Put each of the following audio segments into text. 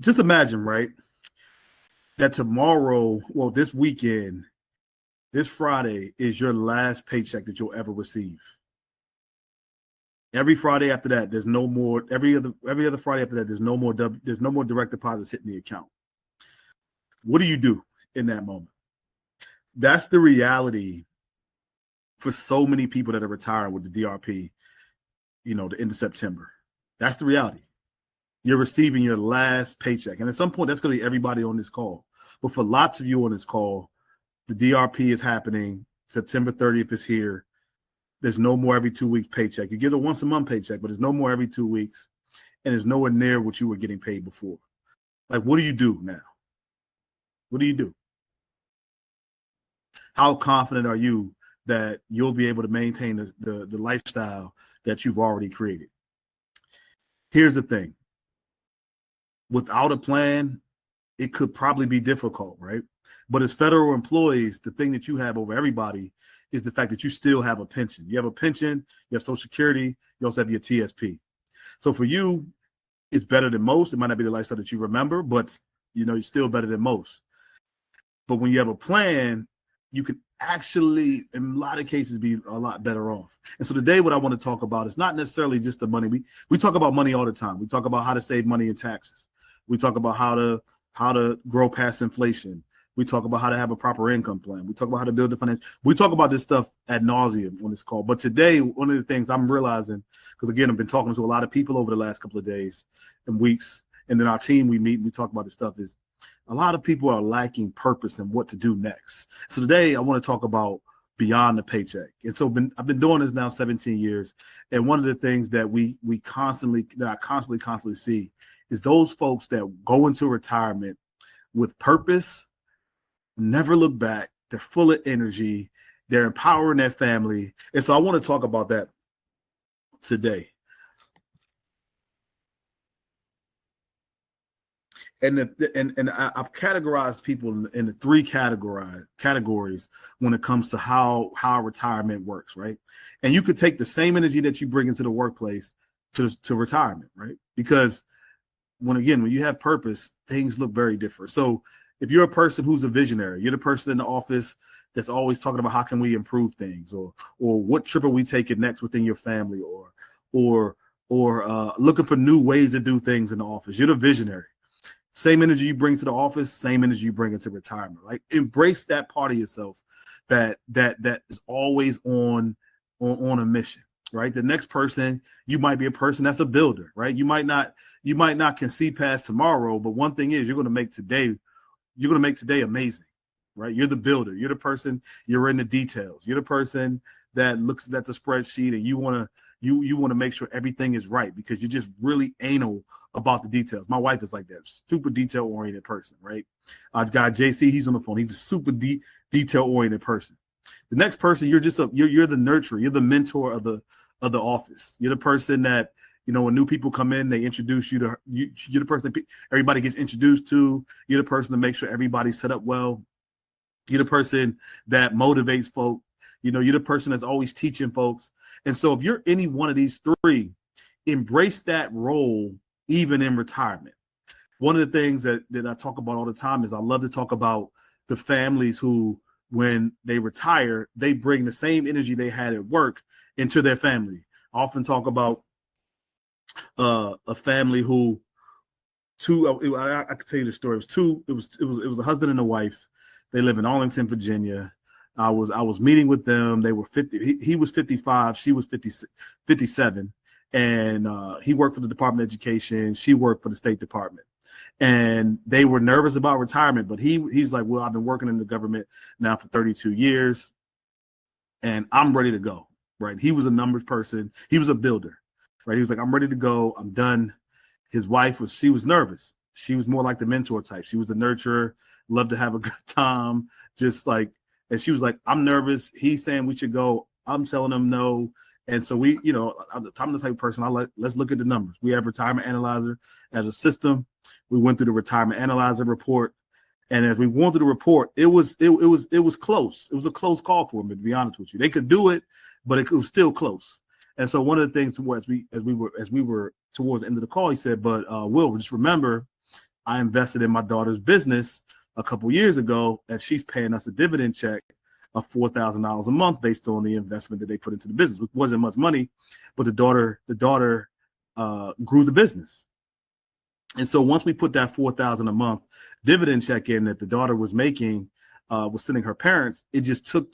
Just imagine, right, that tomorrow, well, this weekend, this Friday is your last paycheck that you'll ever receive. Every Friday after that, there's no more. Every other Friday after that, there's no more. There's no more direct deposits hitting the account. What do you do in that moment? That's the reality for so many people that are retiring with the DRP. The end of September. That's the reality. You're receiving your last paycheck, and at some point, that's going to be everybody on this call. But for lots of you on this call, the DRP is happening. September 30th is here. There's no more every 2 weeks paycheck. You get a once a month paycheck, but there's no more every 2 weeks. And it's nowhere near what you were getting paid before. Like, what do you do now? What do you do? How confident are you that you'll be able to maintain the lifestyle that you've already created? Here's the thing. Without a plan, it could probably be difficult, right? But as federal employees, the thing that you have over everybody is the fact that you still have a pension. You have a pension, you have Social Security, you also have your TSP. So for you, it's better than most. It might not be the lifestyle that you remember, but you're still better than most. But when you have a plan, you can actually, in a lot of cases, be a lot better off. And so today, what I want to talk about is not necessarily just the money. We talk about money all the time. We talk about how to save money in taxes. We talk about how to grow past inflation. We talk about how to have a proper income plan. We talk about how to build the financial. We talk about this stuff ad nauseum on this call. But today, one of the things I'm realizing, because again, I've been talking to a lot of people over the last couple of days and weeks, and then our team, we meet and we talk about this stuff, is a lot of people are lacking purpose and what to do next. So today, I want to talk about beyond the paycheck. And so I've been doing this now 17 years. And one of the things that I constantly see is those folks that go into retirement with purpose, never look back. They're full of energy. They're empowering their family. And so I want to talk about that today. And I've categorized people in the three categories when it comes to how retirement works, right? And you could take the same energy that you bring into the workplace to retirement, right? Because when you have purpose, things look very different. So if you're a person who's a visionary, you're the person in the office that's always talking about how can we improve things, or what trip are we taking next within your family, or looking for new ways to do things in the office. You're the visionary. Same energy you bring to the office, same energy you bring into retirement. Right? Embrace that part of yourself that is always on a mission. Right? The next person, you might be a person that's a builder. Right? You might not can see past tomorrow, but one thing is you're going to make today amazing, right? You're the builder. You're the person, you're in the details. You're the person that looks at the spreadsheet and you want to make sure everything is right because you're just really anal about the details. My wife is like that, super detail oriented person, right? I've got JC, he's on the phone. He's a super detail oriented person. The next person, you're the nurturer. You're the mentor of the office. You're the person that, when new people come in, they introduce you to you're the person that everybody gets introduced to. You're the person to make sure everybody's set up well. You're the person that motivates folk. You're the person that's always teaching folks. And so if you're any one of these three, embrace that role even in retirement. One of the things that I talk about all the time is I love to talk about the families who, when they retire, they bring the same energy they had at work into their family. I often talk about a family who I could tell you the story. It was a husband and a wife. They live in Arlington, Virginia. I was meeting with them. They were 50. He was 55. She was 57. And he worked for the Department of Education. She worked for the State Department. And they were nervous about retirement. But he's like, well, I've been working in the government now for 32 years. And I'm ready to go. Right. He was a numbers person. He was a builder. Right. He was like, I'm ready to go. I'm done. His wife she was nervous. She was more like the mentor type. She was the nurturer, loved to have a good time. And she was like, I'm nervous. He's saying we should go. I'm telling him no. And so I'm the type of person let's look at the numbers. We have Retirement Analyzer as a system. We went through the Retirement Analyzer report. And as we went through the report, it was close. It was a close call for them, to be honest with you. They could do it, but it was still close. And so one of the things as we were towards the end of the call, he said, but Will, just remember, I invested in my daughter's business a couple years ago, and she's paying us a dividend check of $4,000 a month based on the investment that they put into the business. It wasn't much money, but the daughter grew the business. And so once we put that $4,000 a month dividend check in that the daughter was making, was sending her parents, it just took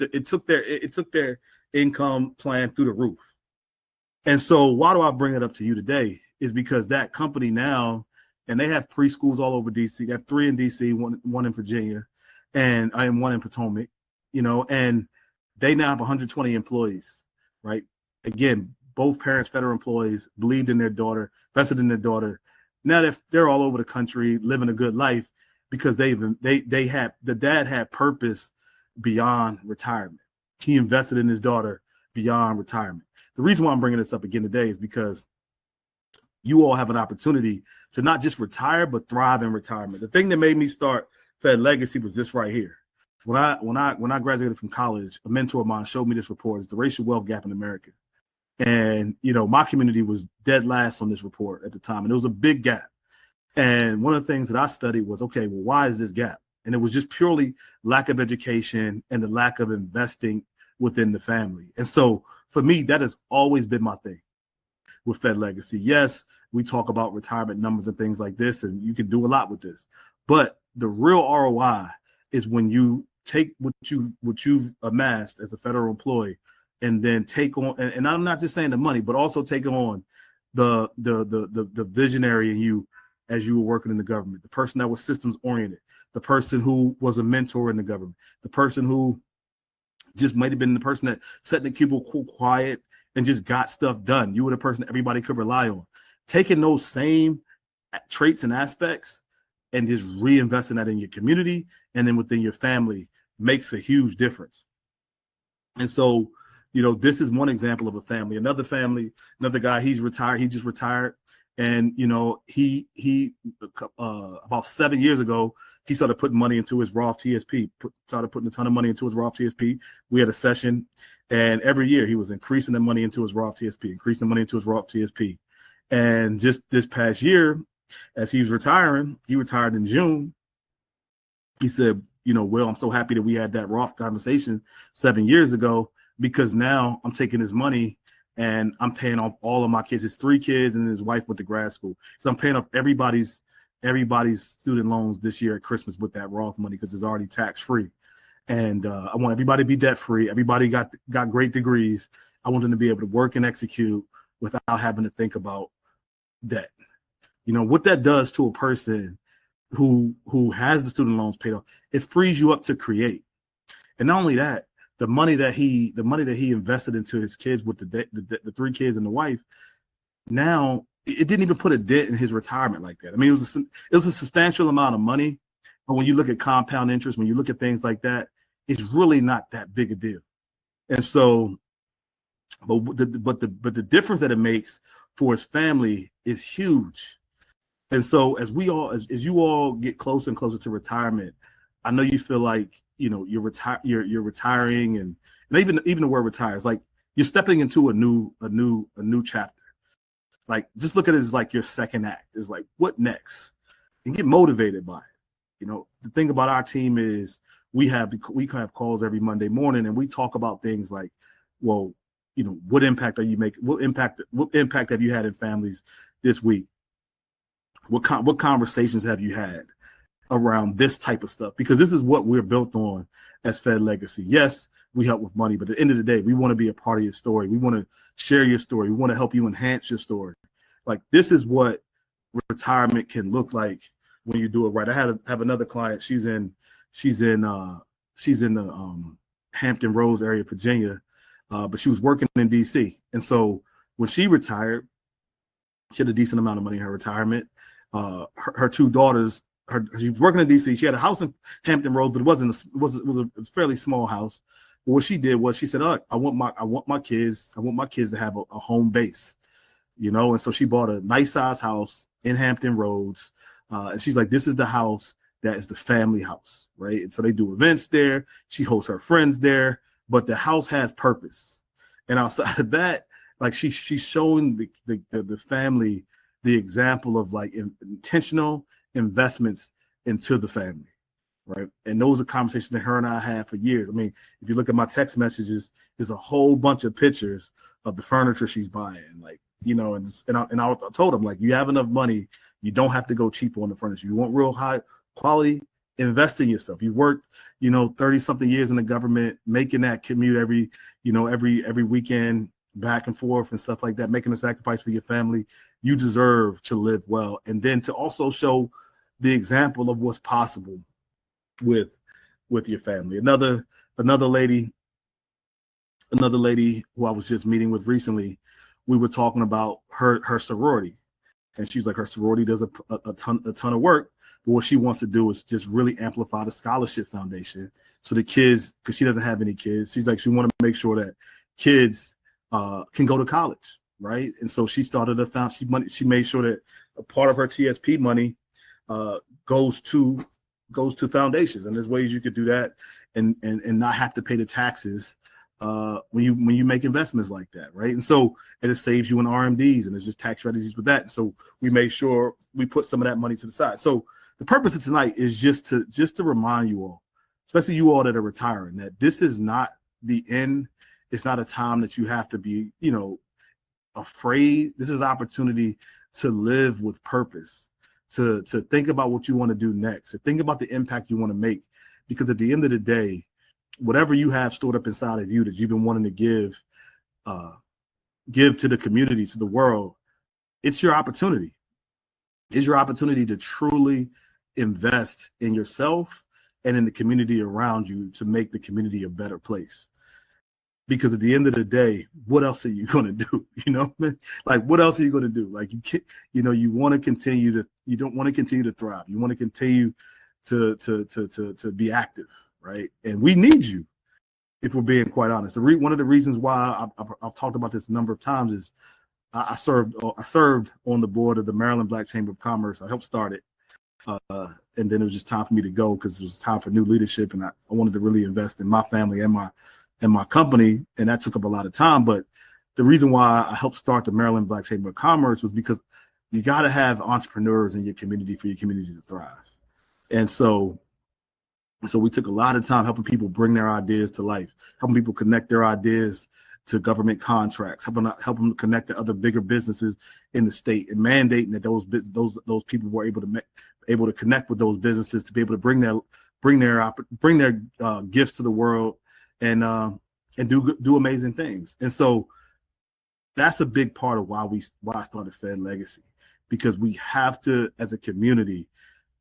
their income plan through the roof. And so why do I bring it up to you today? Is because that company now, and they have preschools all over DC. They have 3 in DC, one in Virginia, and I am one in Potomac, and they now have 120 employees, right? Again, both parents, federal employees, believed in their daughter, invested in their daughter. Now they're all over the country living a good life because the dad had purpose beyond retirement. He invested in his daughter beyond retirement. The reason why I'm bringing this up again today is because you all have an opportunity to not just retire, but thrive in retirement. The thing that made me start Fed Legacy was this right here. When I graduated from college, a mentor of mine showed me this report. It's the racial wealth gap in America. And, my community was dead last on this report at the time. And it was a big gap. And one of the things that I studied was, okay, well, why is this gap? And it was just purely lack of education and the lack of investing within the family. And so for me, that has always been my thing with Fed Legacy. Yes, we talk about retirement numbers and things like this, and you can do a lot with this. But the real ROI is when you take what you've amassed as a federal employee and then take on, and I'm not just saying the money, but also take on the visionary in you as you were working in the government, the person that was systems oriented, the person who was a mentor in the government, the person who just might have been the person that sat in the cubicle quiet and just got stuff done. You were the person that everybody could rely on. Taking those same traits and aspects and just reinvesting that in your community and then within your family makes a huge difference. And so, this is one example of a family. Another guy, he's retired. He just retired. And, he about 7 years ago, he started putting money into his Roth TSP, started putting a ton of money into his Roth TSP. We had a session, and every year he was increasing the money into his Roth TSP, And just this past year, as he was retiring, he retired in June. He said, Will, I'm so happy that we had that Roth conversation 7 years ago, because now I'm taking his money and I'm paying off all of my kids. His 3 kids and his wife went to grad school. So I'm paying off everybody's student loans this year at Christmas with that Roth money because it's already tax free. And I want everybody to be debt free. Everybody got great degrees. I want them to be able to work and execute without having to think about debt. What that does to a person who has the student loans paid off, it frees you up to create. And not only that, the money that he invested into his kids with the 3 kids and the wife, now it didn't even put a dent in his retirement like that. I mean, it was a substantial amount of money, but when you look at compound interest, when you look at things like that, it's really not that big a deal. And so, but the difference that it makes for his family is huge. And so as you all get closer and closer to retirement, I know you feel like you're retiring, and even the word retire is like you're stepping into a new chapter. Like, just look at it as like your second act. Is like, what next? And get motivated by it. The thing about our team is we have calls every Monday morning, and we talk about things like, well, what impact are you making? What impact have you had in families this week? What conversations have you had around this type of stuff? Because this is what we're built on as Fed Legacy. Yes, we help with money, but at the end of the day, we want to be a part of your story. We want to share your story. We want to help you enhance your story. Like, this is what retirement can look like when you do it right. I have another client. She's in the Hampton Roads area of Virginia, but she was working in DC. And so when she retired, she had a decent amount of money in her retirement. Her 2 daughters, she was working in DC. She had a house in Hampton Roads, but it was a fairly small house. But what she did was she said, I want my kids to have a home base, and so she bought a nice size house in Hampton Roads. And she's like, this is the house that is the family house, right? And so they do events there. She hosts her friends there, but the house has purpose. And outside of that, like she's showing the family the example of like intentional investments into the family, right? And those are conversations that her and I had for years. I mean, if you look at my text messages, there's a whole bunch of pictures of the furniture she's buying, like, you know, I told him, like, you have enough money, you don't have to go cheap on the furniture. You want real high quality, invest in yourself. You worked, you know, 30 something years in the government, making that commute every weekend back and forth and stuff like that, making a sacrifice for your family. You deserve to live well, and then to also show the example of what's possible with your family. Another lady who I was just meeting with recently, we were talking about her sorority, and she's like, her sorority does a ton of work, but what she wants to do is just really amplify the scholarship foundation, so the kids, because she doesn't have any kids, she's like, she want to make sure that kids can go to college, right? And so she started she made sure that a part of her TSP money goes to foundations, and there's ways you could do that and not have to pay the taxes when you make investments like that, right? And so it saves you in RMDs, and there's just tax strategies with that. And so we made sure we put some of that money to the side. So the purpose of tonight is just to remind you all, especially you all that are retiring, that this is not the end. It's not a time that you have to be, you know, afraid. This is an opportunity to live with purpose, to think about what you want to do next, to think about the impact you want to make, because at the end of the day, whatever you have stored up inside of you that you've been wanting to give to the community, to the world, it's your opportunity. It's your opportunity to truly invest in yourself and in the community around you to make the community a better place. Because at the end of the day, what else are you going to do? You know, like, what else are you going to do? Like, you can't, you know, you want to continue to, you don't want to continue to thrive. You want to continue to be active, right? And we need you, if we're being quite honest. One of the reasons why I've talked about this a number of times is I served on the board of the Maryland Black Chamber of Commerce. I helped start it. And then it was just time for me to go, because it was time for new leadership, and I wanted to really invest in my family and my company, and that took up a lot of time. But the reason why I helped start the Maryland Black Chamber of Commerce was because you got to have entrepreneurs in your community for your community to thrive. And so we took a lot of time helping people bring their ideas to life, helping people connect their ideas to government contracts, helping them connect to other bigger businesses in the state, and mandating that those people were able to connect with those businesses to be able to bring their gifts to the world and do amazing things. And so that's a big part of why I started Fed Legacy, because we have to, as a community,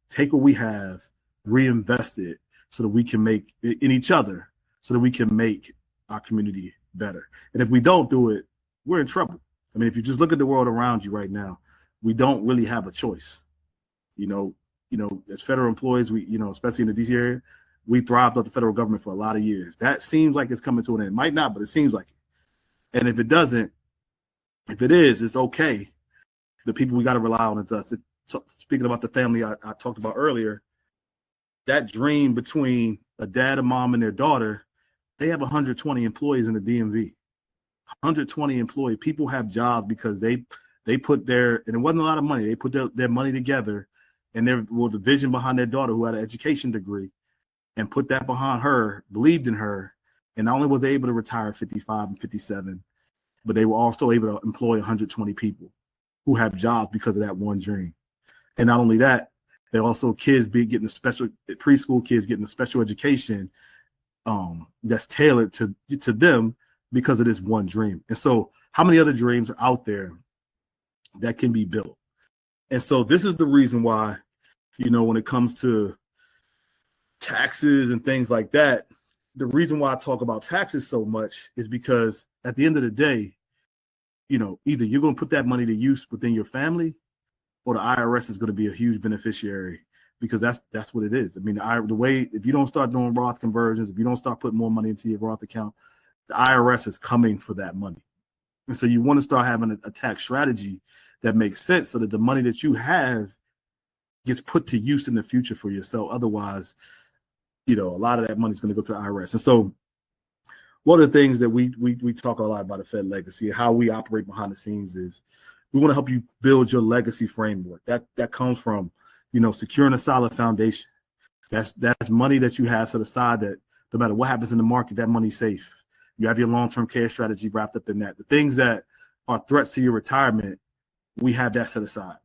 take what we have, reinvest it, so that we can make in each other, so that we can make our community better. And if we don't do it, we're in trouble. I mean, if you just look at the world around you right now, we don't really have a choice. You know, as federal employees, we, you know, especially in the DC area, we thrived off the federal government for a lot of years. That seems like it's coming to an end. It might not, but it seems like it. And if it doesn't, if it is, it's okay. The people we got to rely on is us. Speaking about the family I talked about earlier, that dream between a dad, a mom, and their daughter, they have 120 employees in the DMV. 120 employees. People have jobs because they put and it wasn't a lot of money. They put their money together, and the vision behind their daughter, who had an education degree, and put that behind her, believed in her, and not only was they able to retire at 55 and 57, but they were also able to employ 120 people who have jobs because of that one dream. And not only that, they're also kids getting preschool kids getting a special education that's tailored to them because of this one dream. And so how many other dreams are out there that can be built? And so this is the reason why, you know, when it comes to taxes and things like that, the reason why I talk about taxes so much is because at the end of the day, you know, either you're going to put that money to use within your family, or the IRS is going to be a huge beneficiary, because that's what it is. I mean, the way, if you don't start doing Roth conversions, if you don't start putting more money into your Roth account, the IRS is coming for that money. And so you want to start having a tax strategy that makes sense, so that the money that you have gets put to use in the future for yourself. Otherwise, you know, a lot of that money is going to go to the IRS. And so one of the things that we talk a lot about at Fed Legacy, how we operate behind the scenes, is we want to help you build your legacy framework. That comes from, securing a solid foundation. That's money that you have set aside that no matter what happens in the market, that money's safe. You have your long-term care strategy wrapped up in that. The things that are threats to your retirement, we have that set aside.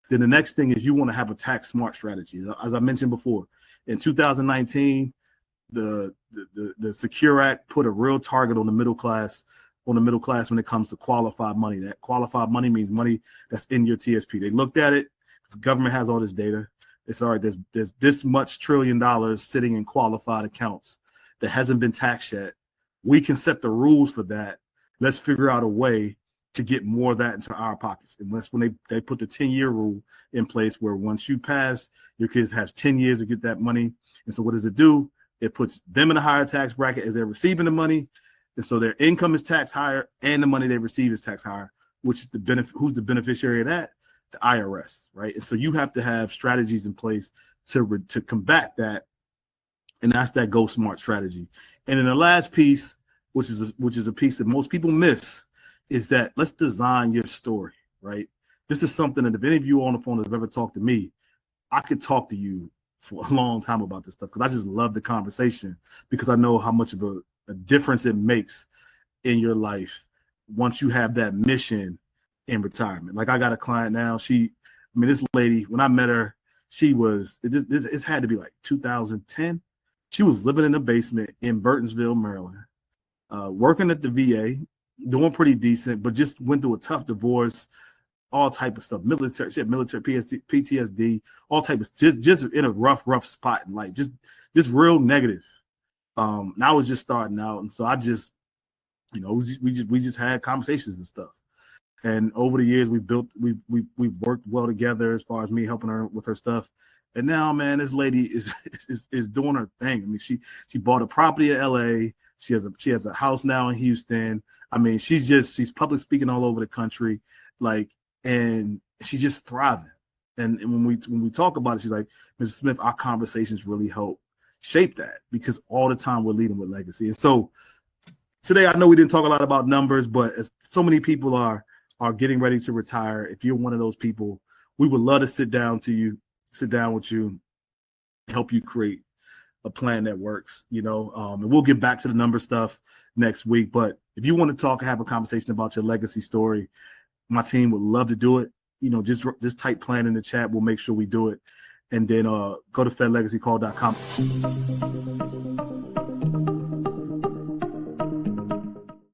Then the next thing is you want to have a tax smart strategy. As I mentioned before, in 2019, the Secure Act put a real target on the middle class when it comes to qualified money. That qualified money means money that's in your TSP. They looked at it because the government has all this data. It's all right. There's this much $1 trillion sitting in qualified accounts that hasn't been taxed yet. We can set the rules for that. Let's figure out a way to get more of that into our pockets. Unless when they put the 10-year rule in place where once you pass, your kids has 10 years to get that money. And so what does it do? It puts them in a higher tax bracket as they're receiving the money. And so their income is taxed higher and the money they receive is taxed higher, which is the benefit. Who's the beneficiary of that? The IRS, right? And so you have to have strategies in place to combat that. And that's that Go Smart strategy. And then the last piece, which is a piece that most people miss, is that let's design your story, right? This is something that if any of you on the phone have ever talked to me, I could talk to you for a long time about this stuff because I just love the conversation because I know how much of a difference it makes in your life once you have that mission in retirement. Like I got a client now. This lady, when I met her, it's had to be like 2010. She was living in a basement in Burtonsville, Maryland, working at the VA, doing pretty decent, but just went through a tough divorce, all type of stuff, military shit, military PTSD, all type of just in a rough spot in life, just real negative. And I was just starting out, and so I just, we just had conversations and stuff. And over the years, we've worked well together as far as me helping her with her stuff. And now, man, this lady is doing her thing. I mean, she bought a property in LA. She has a house now in Houston. I mean, she's public speaking all over the country, and she's just thriving. And when we talk about it, she's like, Mr. Smith, our conversations really help shape that because all the time we're leading with legacy. And so today, I know we didn't talk a lot about numbers, but as so many people are getting ready to retire, if you're one of those people, we would love to sit down with you, help you create a plan that works, and we'll get back to the number stuff next week. But if you want to have a conversation about your legacy story, my team would love to do it. Just type plan in the chat. We'll make sure we do it. And then go to fedlegacycall.com.